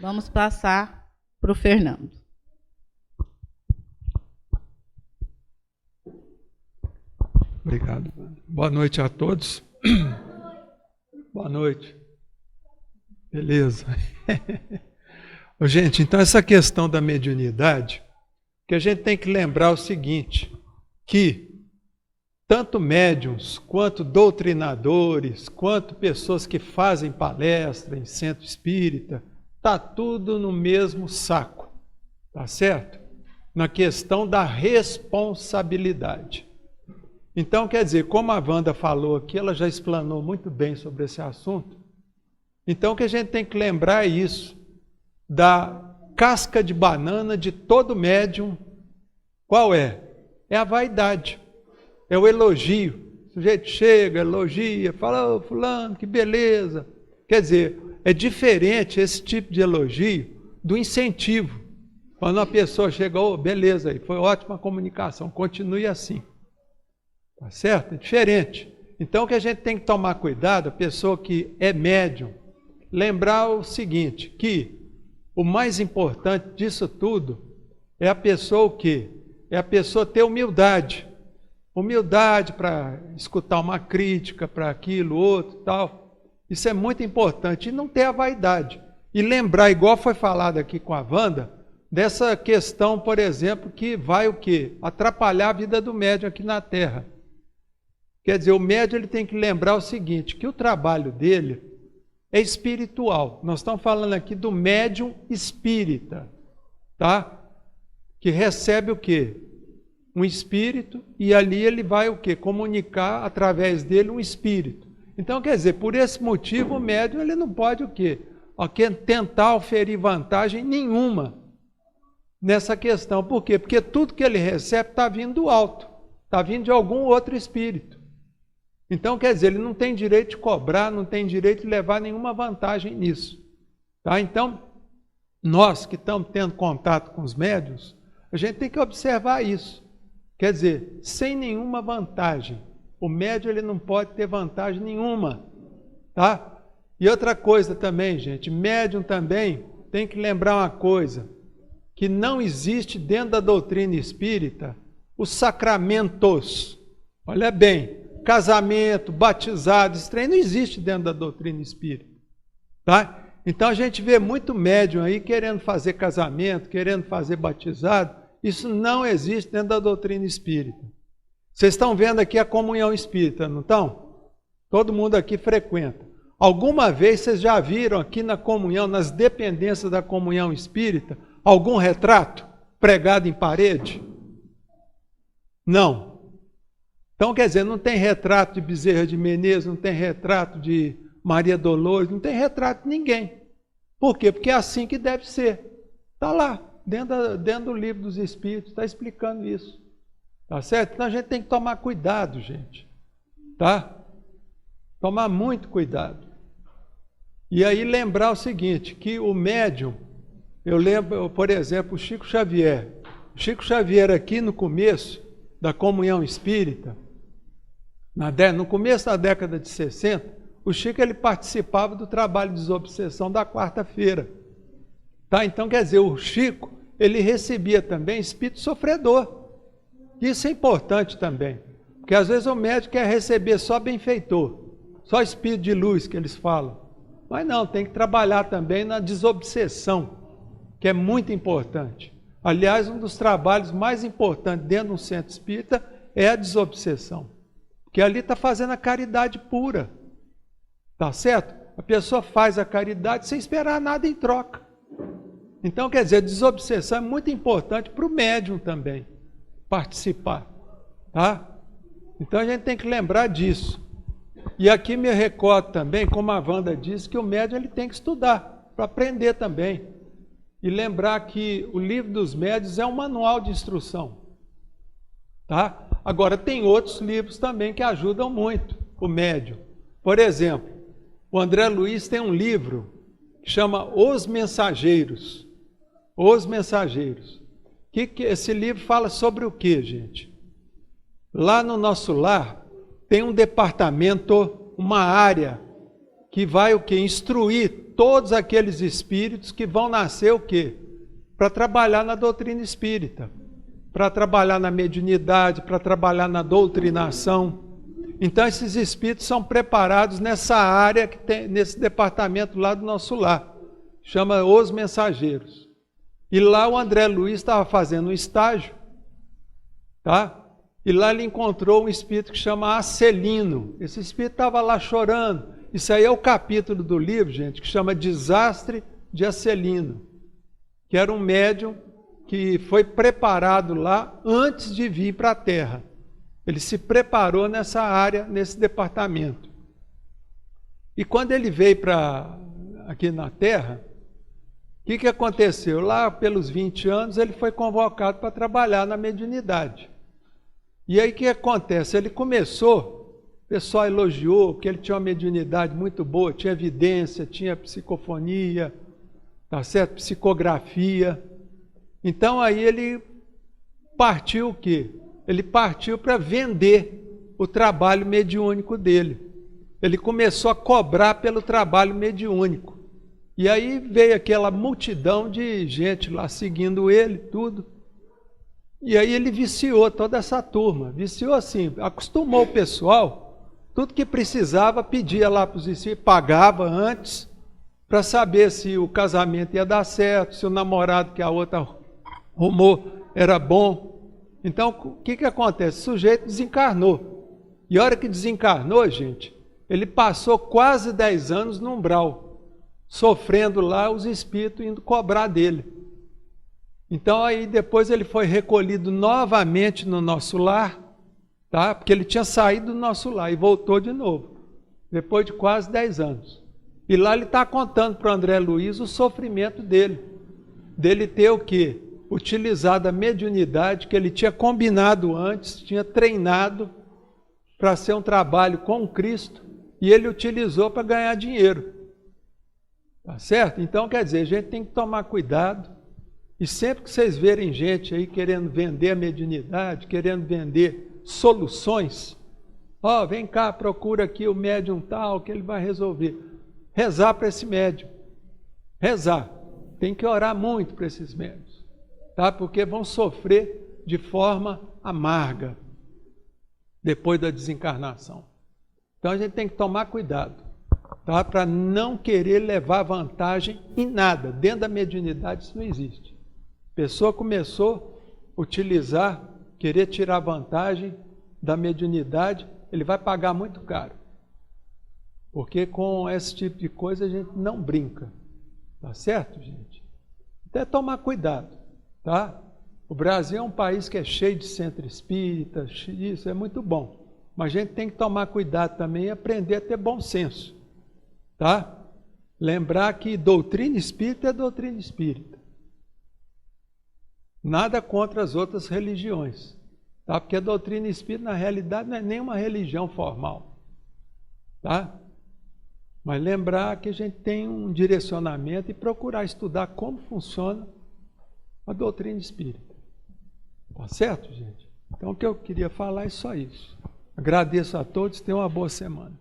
Vamos passar para o Fernando. Obrigado. Boa noite a todos. Boa noite. Beleza. Gente, então essa questão da mediunidade, que a gente tem que lembrar o seguinte, que tanto médiuns, quanto doutrinadores, quanto pessoas que fazem palestra em centro espírita, está tudo no mesmo saco, tá certo? Na questão da responsabilidade. Então, quer dizer, como a Wanda falou aqui, ela já explanou muito bem sobre esse assunto. Então, o que a gente tem que lembrar é isso, da casca de banana de todo médium. Qual é? É a vaidade, é o elogio. O sujeito chega, elogia, fala, oh, fulano, que beleza. Quer dizer, é diferente esse tipo de elogio do incentivo. Quando uma pessoa chega, oh, beleza, aí, foi ótima a comunicação, continue assim. Tá certo? É diferente. Então, o que a gente tem que tomar cuidado, a pessoa que é médium, lembrar o seguinte, que o mais importante disso tudo é a pessoa o quê? É a pessoa ter humildade. Humildade para escutar uma crítica, para aquilo, outro, tal. Isso é muito importante. E não ter a vaidade. E lembrar, igual foi falado aqui com a Wanda, dessa questão, por exemplo, que vai o quê? Atrapalhar a vida do médium aqui na Terra. Quer dizer, o médium ele tem que lembrar o seguinte, que o trabalho dele é espiritual. Nós estamos falando aqui do médium espírita, tá? Que recebe o quê? Um espírito e ali ele vai o quê? Comunicar através dele um espírito. Então, quer dizer, por esse motivo o médium ele não pode o quê? Tentar oferir vantagem nenhuma nessa questão. Por quê? Porque tudo que ele recebe está vindo do alto, está vindo de algum outro espírito. Então, quer dizer, ele não tem direito de cobrar, não tem direito de levar nenhuma vantagem nisso. Tá? Então, nós que estamos tendo contato com os médiuns, a gente tem que observar isso. Quer dizer, sem nenhuma vantagem. O médium ele não pode ter vantagem nenhuma. Tá? E outra coisa também, gente, médium também tem que lembrar uma coisa, que não existe dentro da doutrina espírita os sacramentos. Olha bem, casamento, batizado, esse trem não existe dentro da doutrina espírita. Tá? Então a gente vê muito médium aí querendo fazer casamento, querendo fazer batizado, isso não existe dentro da doutrina espírita. Vocês estão vendo aqui a comunhão espírita, não estão? Todo mundo aqui frequenta. Alguma vez vocês já viram aqui na comunhão, nas dependências da comunhão espírita, algum retrato pregado em parede? Não. Então, quer dizer, não tem retrato de Bezerra de Menezes, não tem retrato de Maria Dolores, não tem retrato de ninguém. Por quê? Porque é assim que deve ser. Está lá, dentro do livro dos Espíritos, está explicando isso. Tá certo? Então a gente tem que tomar cuidado, gente. Tá? Tomar muito cuidado. E aí lembrar o seguinte, que o médium, eu lembro, por exemplo, o Chico Xavier. O Chico Xavier aqui no começo da comunhão espírita, no começo da década de 60, o Chico ele participava do trabalho de desobsessão da quarta-feira. Tá? Então, quer dizer, o Chico ele recebia também espírito sofredor. Isso é importante também, porque às vezes o médium quer receber só benfeitor, só espírito de luz que eles falam. Mas não, tem que trabalhar também na desobsessão, que é muito importante. Aliás, um dos trabalhos mais importantes dentro de um centro espírita é a desobsessão. Porque ali está fazendo a caridade pura. Tá certo? A pessoa faz a caridade sem esperar nada em troca. Então, quer dizer, a desobsessão é muito importante para o médium também participar. Tá? Então, a gente tem que lembrar disso. E aqui me recordo também, como a Wanda disse, que o médium ele tem que estudar, para aprender também. E lembrar que o livro dos médiuns é um manual de instrução. Tá? Agora, tem outros livros também que ajudam muito o médium. Por exemplo, o André Luiz tem um livro que chama Os Mensageiros. Os Mensageiros. Que esse livro fala sobre o quê, gente? Lá no nosso lar tem um departamento, uma área que vai o quê? Instruir todos aqueles espíritos que vão nascer o quê? Para trabalhar na doutrina espírita, para trabalhar na mediunidade, para trabalhar na doutrinação. Então esses espíritos são preparados nessa área, que tem, nesse departamento lá do nosso lar, chama Os Mensageiros. E lá o André Luiz estava fazendo um estágio, tá? E lá ele encontrou um espírito que chama Acelino. Esse espírito estava lá chorando. Isso aí é o capítulo do livro, gente, que chama Desastre de Acelino, que era um médium que foi preparado lá antes de vir para a Terra. Ele se preparou nessa área, nesse departamento. E quando ele veio aqui na Terra, o que aconteceu? Lá pelos 20 anos ele foi convocado para trabalhar na mediunidade. E aí o que acontece? Ele começou, o pessoal elogiou que ele tinha uma mediunidade muito boa, tinha evidência, tinha psicofonia, tá certo? Psicografia. Então aí ele partiu o quê? Ele partiu para vender o trabalho mediúnico dele. Ele começou a cobrar pelo trabalho mediúnico. E aí veio aquela multidão de gente lá seguindo ele, tudo. E aí ele viciou toda essa turma. Viciou assim, acostumou o pessoal, tudo que precisava pedia lá para os espíritos, pagava antes, para saber se o casamento ia dar certo, se o namorado que a outra arrumou era bom. Então, o que acontece? O sujeito desencarnou. E a hora que desencarnou, gente, ele passou quase 10 anos no umbral, sofrendo lá os espíritos indo cobrar dele. Então, aí depois ele foi recolhido novamente no nosso lar, tá? Porque ele tinha saído do nosso lar e voltou de novo, depois de quase 10 anos. E lá ele está contando para o André Luiz o sofrimento dele ter o quê? Utilizado a mediunidade que ele tinha combinado antes, tinha treinado para ser um trabalho com Cristo, e ele utilizou para ganhar dinheiro. Tá certo? Então, quer dizer, a gente tem que tomar cuidado, e sempre que vocês verem gente aí querendo vender a mediunidade, querendo vender soluções, ó, vem cá, procura aqui o médium tal, que ele vai resolver. Rezar para esse médium. Rezar. Tem que orar muito para esses médiuns. Tá? Porque vão sofrer de forma amarga depois da desencarnação. Então a gente tem que tomar cuidado, tá? Para não querer levar vantagem em nada. Dentro da mediunidade isso não existe. A pessoa começou a utilizar, querer tirar vantagem da mediunidade, ele vai pagar muito caro. Porque com esse tipo de coisa a gente não brinca. Tá certo, gente? Até tomar cuidado. Tá? O Brasil é um país que é cheio de centro espírita, isso é muito bom. Mas a gente tem que tomar cuidado também e aprender a ter bom senso. Tá? Lembrar que doutrina espírita é doutrina espírita. Nada contra as outras religiões. Tá? Porque a doutrina espírita, na realidade, não é nenhuma religião formal. Tá? Mas lembrar que a gente tem um direcionamento e procurar estudar como funciona a doutrina espírita. Tá certo, gente? Então o que eu queria falar é só isso. Agradeço a todos, tenham uma boa semana.